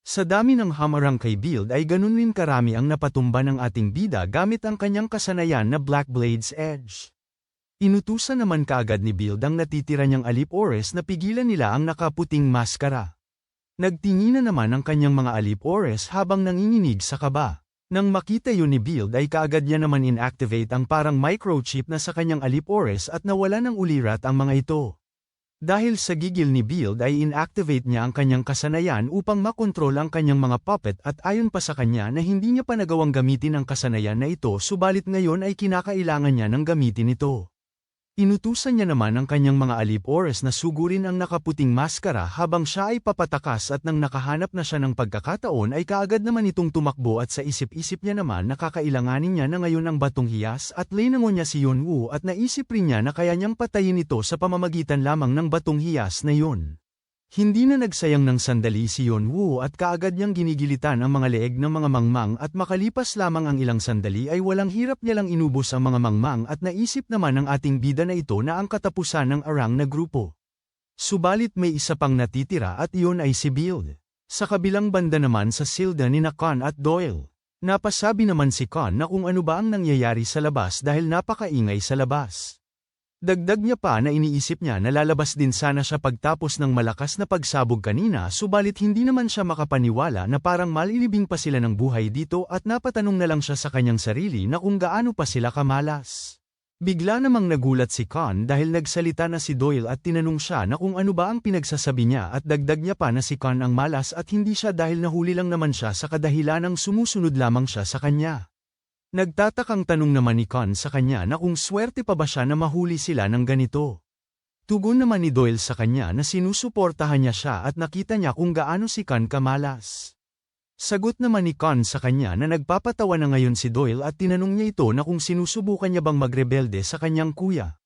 Sa dami ng hamarang kay Build ay ganun rin karami ang napatumba ng ating bida gamit ang kanyang kasanayan na Black Blade's Edge. Inutusan naman kaagad ni Build ang natitira niyang alip-oras na pigilan nila ang nakaputing maskara. Nagtinginan naman ang kanyang mga alip-oras habang nanginginig sa kaba. Nang makita yun ni Build ay kaagad niya naman inactivate ang parang microchip na sa kanyang alip-oras at nawala ng ulirat ang mga ito. Dahil sa gigil ni Build ay inactivate niya ang kanyang kasanayan upang makontrol ang kanyang mga puppet at ayon pa sa kanya na hindi niya pa nagawang gamitin ang kasanayan na ito subalit ngayon ay kinakailangan niya ng gamitin ito. Inutusan niya naman ang kanyang mga alip-oras na sugurin ang nakaputing maskara habang siya ay papatakas at nang nakahanap na siya ng pagkakataon ay kaagad naman itong tumakbo at sa isip-isip niya naman na kakailanganin niya na ngayon ang batong hiyas at linangon niya si Yeonwoo at naisip rin niya na kaya niyang patayin ito sa pamamagitan lamang ng batong hiyas na yun. Hindi na nagsayang ng sandali si Yeonwoo at kaagad niyang ginigilitan ang mga leeg ng mga mangmang at makalipas lamang ang ilang sandali ay walang hirap niya lang inubos ang mga mangmang at naisip naman ng ating bida na ito na ang katapusan ng arang na grupo. Subalit may isa pang natitira at iyon ay si Build. Sa kabilang banda naman sa silda ni Kon at Doyle. Napasabi naman si Kon na kung ano ba ang nangyayari sa labas dahil napakaingay sa labas. Dagdag niya pa na iniisip niya na lalabas din sana siya pagtapos ng malakas na pagsabog kanina subalit hindi naman siya makapaniwala na parang malilibing pa sila ng buhay dito at napatanong na lang siya sa kanyang sarili na kung gaano pa sila kamalas. Bigla namang nagulat si Kon dahil nagsalita na si Doyle at tinanong siya na kung ano ba ang pinagsasabi niya at dagdag niya pa na si Kon ang malas at hindi siya dahil nahuli lang naman siya sa kadahilanang sumusunod lamang siya sa kanya. Nagtatakang tanong naman ni Kon sa kanya na kung swerte pa ba siya na mahuli sila ng ganito. Tugon naman ni Doyle sa kanya na sinusuportahan niya siya at nakita niya kung gaano si Kon kamalas. Sagot naman ni Kon sa kanya na nagpapatawa na ngayon si Doyle at tinanong niya ito na kung sinusubukan niya bang magrebelde sa kanyang kuya.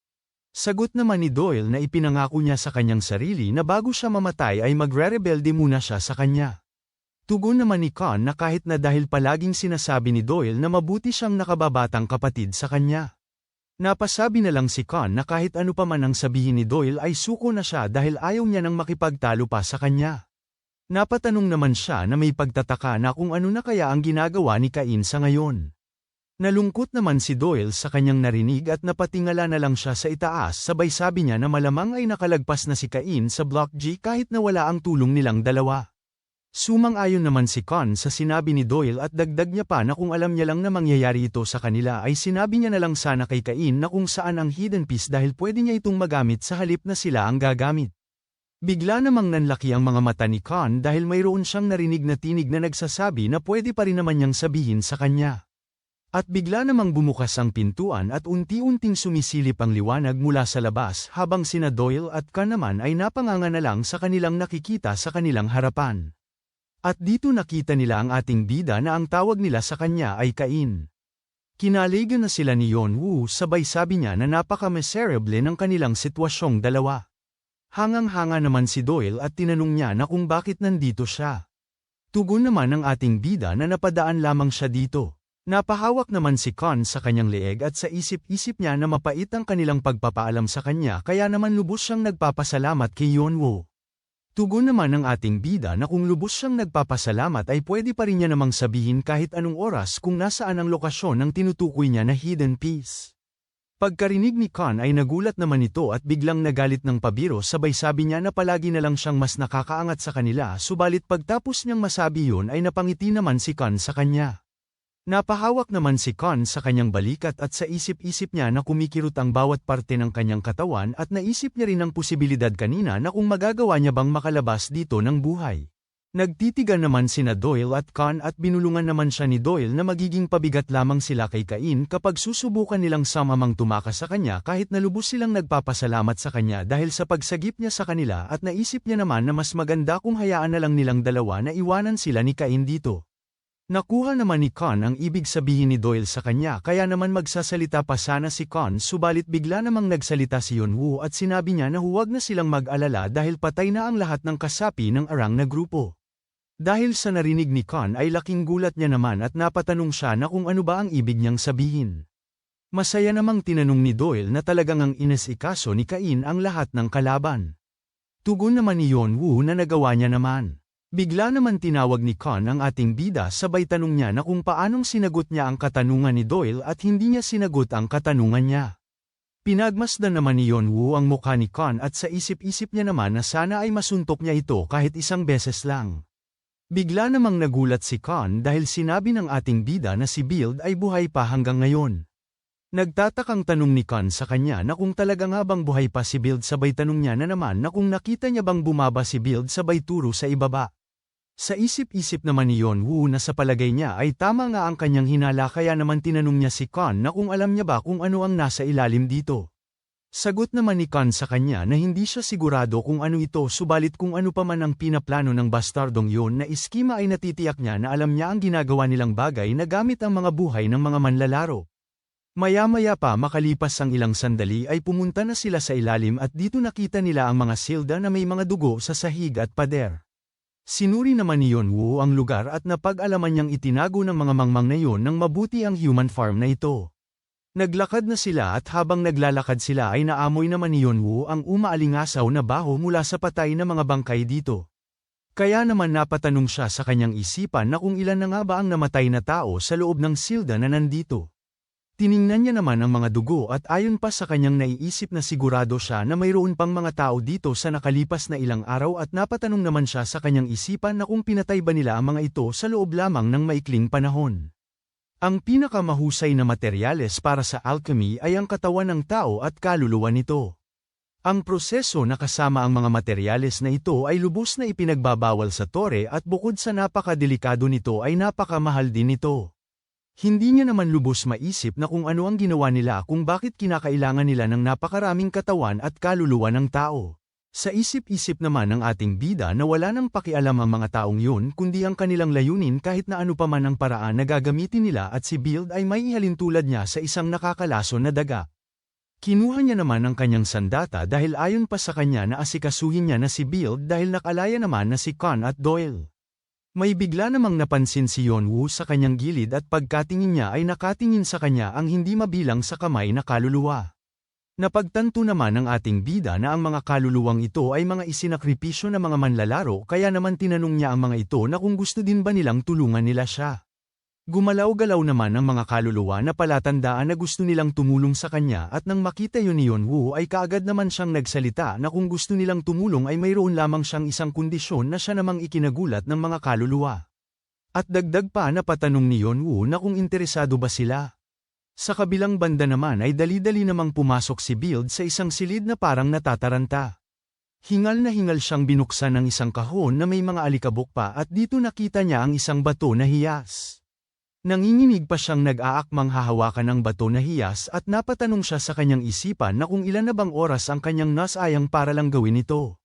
Sagot naman ni Doyle na ipinangako niya sa kanyang sarili na bago siya mamatay ay magre-rebelde muna siya sa kanya. Tugon naman ni Kon na kahit na dahil palaging sinasabi ni Doyle na mabuti siyang nakababatang kapatid sa kanya. Napasabi na lang si Kon na kahit ano pa man ang sabihin ni Doyle ay suko na siya dahil ayaw niya nang makipagtalo pa sa kanya. Napatanong naman siya na may pagtataka na kung ano na kaya ang ginagawa ni Cain sa ngayon. Nalungkot naman si Doyle sa kanyang narinig at napatingala na lang siya sa itaas sabay sabi niya na malamang ay nakalagpas na si Cain sa Block G kahit na wala ang tulong nilang dalawa. Sumang-ayon naman si Kon sa sinabi ni Doyle at dagdag niya pa na kung alam niya lang na mangyayari ito sa kanila ay sinabi niya na lang sana kay Cain na kung saan ang hidden piece dahil pwede niya itong magamit sa halip na sila ang gagamit. Bigla namang nanlaki ang mga mata ni Kon dahil mayroon siyang narinig na tinig na nagsasabi na pwede pa rin naman niyang sabihin sa kanya. At bigla namang bumukas ang pintuan at unti-unting sumisilip ang liwanag mula sa labas habang sina Doyle at Kon naman ay napanganga na lang sa kanilang nakikita sa kanilang harapan. At dito nakita nila ang ating bida na ang tawag nila sa kanya ay Cain. Kinaligan na sila ni Yeonwoo sabay sabi niya na napaka-miserable ng kanilang sitwasyong dalawa. Hangang-hanga naman si Doyle at tinanong niya na kung bakit nandito siya. Tugon naman ng ating bida na napadaan lamang siya dito. Napahawak naman si Kon sa kanyang leeg at sa isip-isip niya na mapait ang kanilang pagpapaalam sa kanya kaya naman lubos siyang nagpapasalamat kay Yeonwoo. Tugon naman ng ating bida na kung lubos siyang nagpapasalamat ay pwede pa rin niya namang sabihin kahit anong oras kung nasaan ang lokasyon ng tinutukoy niya na hidden piece. Pagkarinig ni Khan ay nagulat naman ito at biglang nagalit ng pabiro, sabay sabi niya na palagi na lang siyang mas nakakaangat sa kanila, subalit pagtapos niyang masabi yun ay napangiti naman si Khan sa kanya. Napahawak naman si Khan sa kanyang balikat at sa isip-isip niya na kumikirot ang bawat parte ng kanyang katawan at naisip niya rin ang posibilidad kanina na kung magagawa niya bang makalabas dito ng buhay. Nagtitigan naman sina Doyle at Khan at binulungan naman siya ni Doyle na magiging pabigat lamang sila kay Cain kapag susubukan nilang samamang tumakas sa kanya, kahit na lubos silang nagpapasalamat sa kanya dahil sa pagsagip niya sa kanila, at naisip niya naman na mas maganda kung hayaan na lang nilang dalawa na iwanan sila ni Cain dito. Nakuha naman ni Khan ang ibig sabihin ni Doyle sa kanya, kaya naman magsasalita pa sana si Khan, subalit bigla namang nagsalita si Yonwoo at sinabi niya na huwag na silang mag-alala dahil patay na ang lahat ng kasapi ng Arang na grupo. Dahil sa narinig ni Khan ay laking gulat niya naman at napatanong siya na kung ano ba ang ibig niyang sabihin. Masaya namang tinanong ni Doyle na talagang ang inasikaso ni Cain ang lahat ng kalaban. Tugon naman ni Yonwoo na nagawa niya naman. Bigla naman tinawag ni Khan ang ating bida, sabay tanong niya na kung paanong sinagot niya ang katanungan ni Doyle at hindi niya sinagot ang katanungan niya. Pinagmasdan naman ni Yonwoo ang mukha ni Khan at sa isip-isip niya naman na sana ay masuntok niya ito kahit isang beses lang. Bigla namang nagulat si Khan dahil sinabi ng ating bida na si Build ay buhay pa hanggang ngayon. Nagtatakang tanong ni Khan sa kanya na kung talaga nga bang buhay pa si Build, sabay tanong niya na naman na kung nakita niya bang bumaba si Build sabay turo sa ibaba. Sa isip-isip naman ni Yonwoo na sa palagay niya ay tama nga ang kanyang hinala, kaya naman tinanong niya si Khan na kung alam niya ba kung ano ang nasa ilalim dito. Sagot naman ni Khan sa kanya na hindi siya sigurado kung ano ito, subalit kung ano pa man ang pinaplano ng bastardong yun na iskema ay natitiyak niya na alam niya ang ginagawa nilang bagay na gamit ang mga buhay ng mga manlalaro. Maya-maya pa makalipas ang ilang sandali ay pumunta na sila sa ilalim at dito nakita nila ang mga silda na may mga dugo sa sahig at pader. Sinuri naman ni Yonwoo ang lugar at napag-alaman niyang itinago ng mga mangmang na yun ng mabuti ang human farm na ito. Naglakad na sila at habang naglalakad sila ay naamoy naman ni Yonwoo ang umaalingasaw na baho mula sa patay na mga bangkay dito. Kaya naman napatanong siya sa kanyang isipan na kung ilan na nga ba ang namatay na tao sa loob ng silda na nandito. Tiningnan niya naman ang mga dugo at ayon pa sa kanyang naiisip na sigurado siya na mayroon pang mga tao dito sa nakalipas na ilang araw, at napatanong naman siya sa kanyang isipan na kung pinatay ba nila ang mga ito sa loob lamang ng maikling panahon. Ang pinakamahusay na materyales para sa alchemy ay ang katawan ng tao at kaluluwa nito. Ang proseso na kasama ang mga materyales na ito ay lubos na ipinagbabawal sa tore, at bukod sa napakadelikado nito ay napakamahal din ito. Hindi niya naman lubos maisip na kung ano ang ginawa nila kung bakit kinakailangan nila ng napakaraming katawan at kaluluwa ng tao. Sa isip-isip naman ng ating bida na wala nang pakialam ang mga taong yun kundi ang kanilang layunin kahit na ano pa man ang paraan na gagamitin nila, at si Build ay may ihalintulad niya sa isang nakakalaso na daga. Kinuha niya naman ang kanyang sandata dahil ayon pa sa kanya na asikasuhin niya na si Build dahil nakalaya naman na si Khan at Doyle. May bigla namang napansin si Yonwoo sa kanyang gilid at pagkatingin niya ay nakatingin sa kanya ang hindi mabilang sa kamay na kaluluwa. Napagtanto naman ng ating bida na ang mga kaluluwang ito ay mga isinakripisyo ng mga manlalaro, kaya naman tinanong niya ang mga ito na kung gusto din ba nilang tulungan nila siya. Gumalaw-galaw naman ang mga kaluluwa na palatandaan na gusto nilang tumulong sa kanya, at nang makita yun ni Yonwoo ay kaagad naman siyang nagsalita na kung gusto nilang tumulong ay mayroon lamang siyang isang kondisyon na siya namang ikinagulat ng mga kaluluwa. At dagdag pa na patanong ni Yonwoo na kung interesado ba sila. Sa kabilang banda naman ay dali-dali namang pumasok si Build sa isang silid na parang natataranta. Hingal na hingal siyang binuksan ng isang kahon na may mga alikabok pa, at dito nakita niya ang isang bato na hiyas. Nanginginig pa siyang nag-aakmang hahawakan ng bato na hiyas, at napatanong siya sa kanyang isipan na kung ilan na bang oras ang kanyang nasayang para lang gawin ito.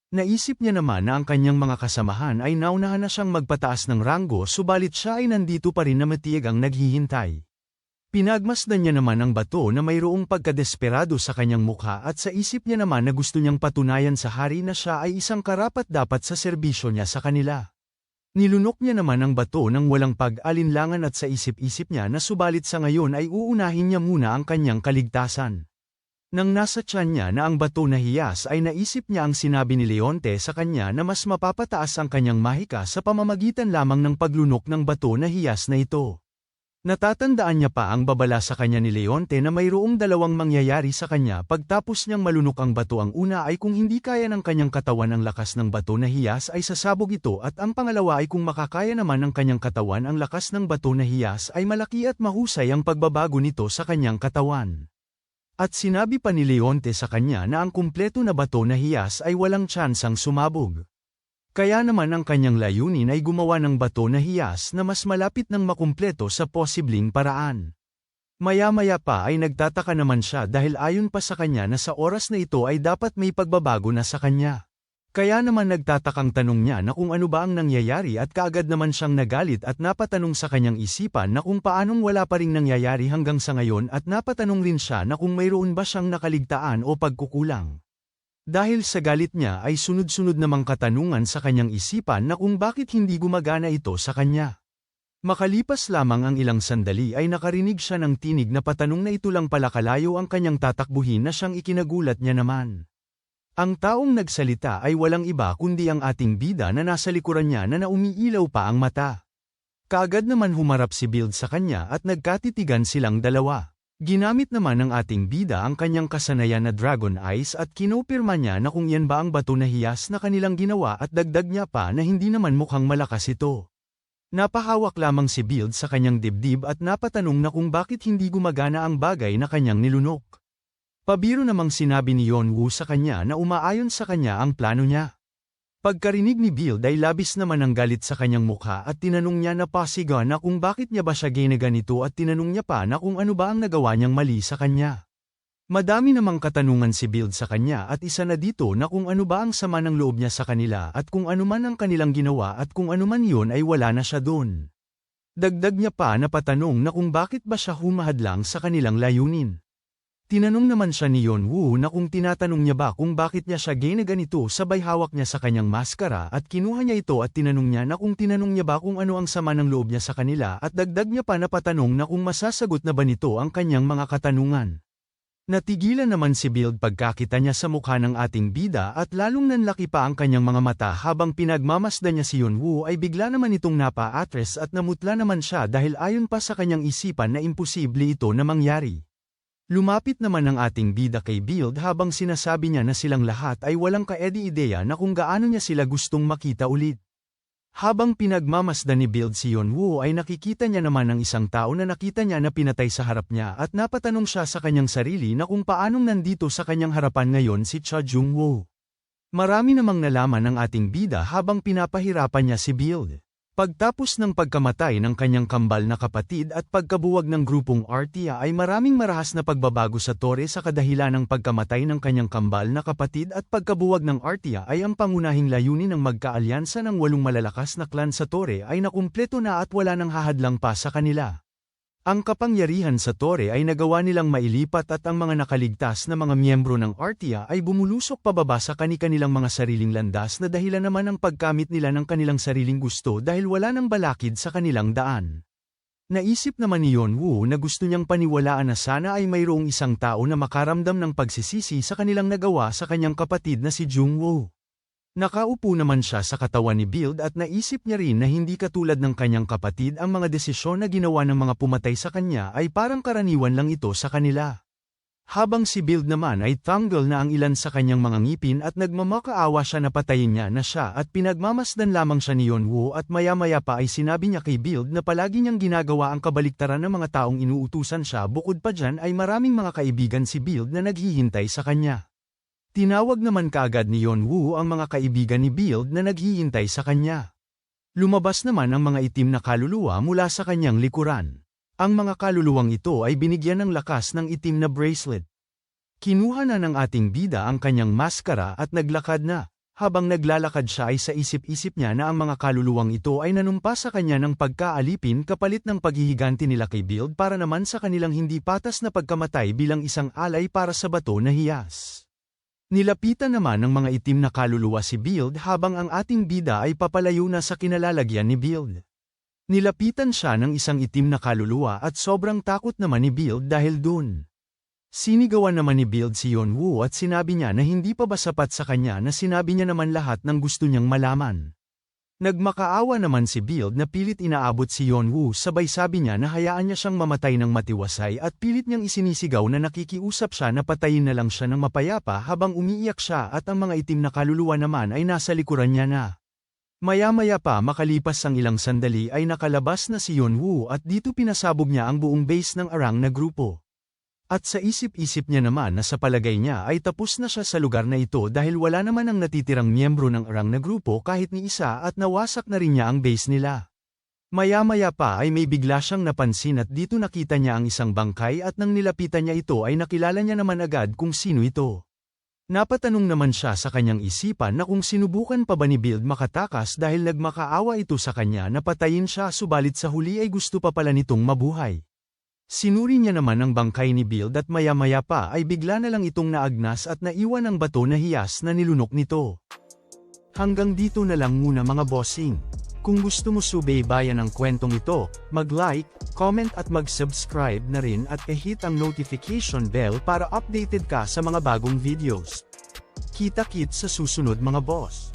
Naisip niya naman na ang kanyang mga kasamahan ay naunahan na siyang magpataas ng ranggo, subalit siya ay nandito pa rin na matiyagang naghihintay. Pinagmasdan niya naman ang bato na mayroong pagkadesperado sa kanyang mukha, at sa isip niya naman na gusto niyang patunayan sa hari na siya ay isang karapat-dapat sa serbisyo niya sa kanila. Nilunok niya naman ang bato ng walang pag-alinlangan at sa isip-isip niya na subalit sa ngayon ay uunahin niya muna ang kanyang kaligtasan. Nang nasa tiyan niya na ang bato na hiyas ay naisip niya ang sinabi ni Leonte sa kanya na mas mapapataas ang kanyang mahika sa pamamagitan lamang ng paglunok ng bato na hiyas na ito. Natatandaan niya pa ang babala sa kanya ni Leonte na mayroong dalawang mangyayari sa kanya pagtapos niyang malunok ang bato. Ang una ay kung hindi kaya ng kanyang katawan ang lakas ng bato na hiyas ay sasabog ito, at ang pangalawa ay kung makakaya naman ng kanyang katawan ang lakas ng bato na hiyas ay malaki at mahusay ang pagbabago nito sa kanyang katawan. At sinabi pa ni Leonte sa kanya na ang kumpleto na bato na hiyas ay walang tsansang sumabog. Kaya naman ang kanyang layunin ay gumawa ng bato na hiyas na mas malapit ng makumpleto sa posibleng paraan. Maya-maya pa ay nagtataka naman siya dahil ayon pa sa kanya na sa oras na ito ay dapat may pagbabago na sa kanya. Kaya naman nagtatakang tanong niya na kung ano ba ang nangyayari, at kaagad naman siyang nagalit at napatanong sa kanyang isipan na kung paanong wala pa ring nangyayari hanggang sa ngayon, at napatanong rin siya na kung mayroon ba siyang nakaligtaan o pagkukulang. Dahil sa galit niya ay sunod-sunod namang katanungan sa kanyang isipan na kung bakit hindi gumagana ito sa kanya. Makalipas lamang ang ilang sandali ay nakarinig siya ng tinig na patanong na ito lang pala kalayo ang kanyang tatakbuhin, na siyang ikinagulat niya naman. Ang taong nagsalita ay walang iba kundi ang ating bida na nasa likuran niya na umiilaw pa ang mata. Kaagad naman humarap si Build sa kanya at nagkatitigan silang dalawa. Ginamit naman ng ating bida ang kanyang kasanayan na Dragon Eyes at kinopirma niya na kung yan ba ang bato na hiyas na kanilang ginawa, at dagdag niya pa na hindi naman mukhang malakas ito. Napahawak lamang si Build sa kanyang dibdib at napatanong na kung bakit hindi gumagana ang bagay na kanyang nilunok. Pabiro namang sinabi ni Yeonwoo sa kanya na umaayon sa kanya ang plano niya. Pagkarinig ni Build ay labis naman ang galit sa kanyang mukha at tinanong niya na pasiga na kung bakit niya ba siya ginaganito, at tinanong niya pa na kung ano ba ang nagawa niyang mali sa kanya. Madami namang katanungan si Build sa kanya, at isa na dito na kung ano ba ang sama ng loob niya sa kanila at kung ano man ang kanilang ginawa, at kung ano man yun ay wala na siya doon. Dagdag niya pa na patanong na kung bakit ba siya humahadlang sa kanilang layunin. Tinanong naman siya ni Yeonwoo na kung tinatanong niya ba kung bakit niya siya ginaganito, sabay hawak niya sa kanyang maskara at kinuha niya ito, at tinanong niya na kung tinanong niya ba kung ano ang sama ng loob niya sa kanila, at dagdag niya pa na patanong na kung masasagot na ba nito ang kanyang mga katanungan. Natigilan naman si Build pagkakita niya sa mukha ng ating bida, at lalong nanlaki pa ang kanyang mga mata habang pinagmamasdan niya si Yeonwoo ay bigla naman itong napa-atres at namutla naman siya dahil ayon pa sa kanyang isipan na imposible ito na mangyari. Lumapit naman ang ating bida kay Build habang sinasabi niya na silang lahat ay walang kaedi-ideya na kung gaano niya sila gustong makita ulit. Habang pinagmamasdan ni Build si Yeonwoo ay nakikita niya naman ang isang tao na nakita niya na pinatay sa harap niya, at napatanong siya sa kanyang sarili na kung paanong nandito sa kanyang harapan ngayon si Cha Jung-woo. Marami namang nalaman ng ating bida habang pinapahirapan niya si Build. Pagtapos ng pagkamatay ng kanyang kambal na kapatid at pagkabuwag ng grupong Artia ay maraming marahas na pagbabago sa Tore sa kadahilan ng pagkamatay ng kanyang kambal na kapatid at pagkabuwag ng Artia ay ang pangunahing layunin ng magkaalyansa ng 8 malalakas na clan sa Tore ay nakumpleto na at wala nang hahadlang pa sa kanila. Ang kapangyarihan sa Tore ay nagawa nilang mailipat, at ang mga nakaligtas na mga miyembro ng Artia ay bumulusok pababa sa kani-kanilang mga sariling landas, na dahilan naman ang pagkamit nila ng kanilang sariling gusto dahil wala nang balakid sa kanilang daan. Naisip naman ni Yeonwoo na gusto niyang paniwalaan na sana ay mayroong isang tao na makaramdam ng pagsisisi sa kanilang nagawa sa kanyang kapatid na si Jung-woo. Nakaupo naman siya sa katawan ni Build at naisip niya rin na hindi katulad ng kanyang kapatid ang mga desisyon na ginawa ng mga pumatay sa kanya ay parang karaniwan lang ito sa kanila. Habang si Build naman ay tanggal na ang ilan sa kanyang mga ngipin at nagmamakaawa siya na patayin niya na siya, at pinagmamasdan lamang siya ni Yeonwoo, at maya-maya pa ay sinabi niya kay Build na palagi niyang ginagawa ang kabaliktaran ng mga taong inuutusan siya. Bukod pa dyan ay maraming mga kaibigan si Build na naghihintay sa kanya. Tinawag naman kaagad ni Yeonwoo ang mga kaibigan ni Build na naghihintay sa kanya. Lumabas naman ang mga itim na kaluluwa mula sa kanyang likuran. Ang mga kaluluwang ito ay binigyan ng lakas ng itim na bracelet. Kinuha na ng ating bida ang kanyang maskara at naglakad na. Habang naglalakad siya ay sa isip-isip niya na ang mga kaluluwang ito ay nanumpa sa kanya ng pagkaalipin kapalit ng paghihiganti nila kay Build para naman sa kanilang hindi patas na pagkamatay bilang isang alay para sa bato na hiyas. Nilapitan naman ng mga itim na kaluluwa si Build habang ang ating bida ay papalayo na sa kinalalagyan ni Build. Nilapitan siya ng isang itim na kaluluwa at sobrang takot naman ni Build dahil dun. Sinigawan naman ni Build si Yeonwoo at sinabi niya na hindi pa ba sapat sa kanya na sinabi niya naman lahat ng gusto niyang malaman. Nagmakaawa naman si Build na pilit inaabot si Yeonwoo, sabay sabi niya na hayaan niya siyang mamatay ng matiwasay at pilit niyang isinisigaw na nakikiusap siya na patayin na lang siya ng mapayapa habang umiiyak siya at ang mga itim na kaluluwa naman ay nasa likuran niya na. Maya-maya pa makalipas ang ilang sandali ay nakalabas na si Yeonwoo at dito pinasabog niya ang buong base ng Arang na grupo. At sa isip-isip niya naman na sa palagay niya ay tapos na siya sa lugar na ito dahil wala naman ang natitirang miyembro ng Arang na grupo kahit ni isa at nawasak na rin niya ang base nila. Maya-maya pa ay may bigla siyang napansin at dito nakita niya ang isang bangkay at nang nilapitan niya ito ay nakilala niya naman agad kung sino ito. Napatanong naman siya sa kanyang isipan na kung sinubukan pa ba ni Build makatakas dahil nagmakaawa ito sa kanya na patayin siya subalit sa huli ay gusto pa pala nitong mabuhay. Sinuri niya naman ang bangkay ni Build at maya-maya pa ay bigla na lang itong naagnas at naiwan ang bato na hiyas na nilunok nito. Hanggang dito na lang muna mga bossing. Kung gusto mo subaybayan ang kwentong ito, mag-like, comment at mag-subscribe na rin at i-hit ang notification bell para updated ka sa mga bagong videos. Kita-kits sa susunod mga boss.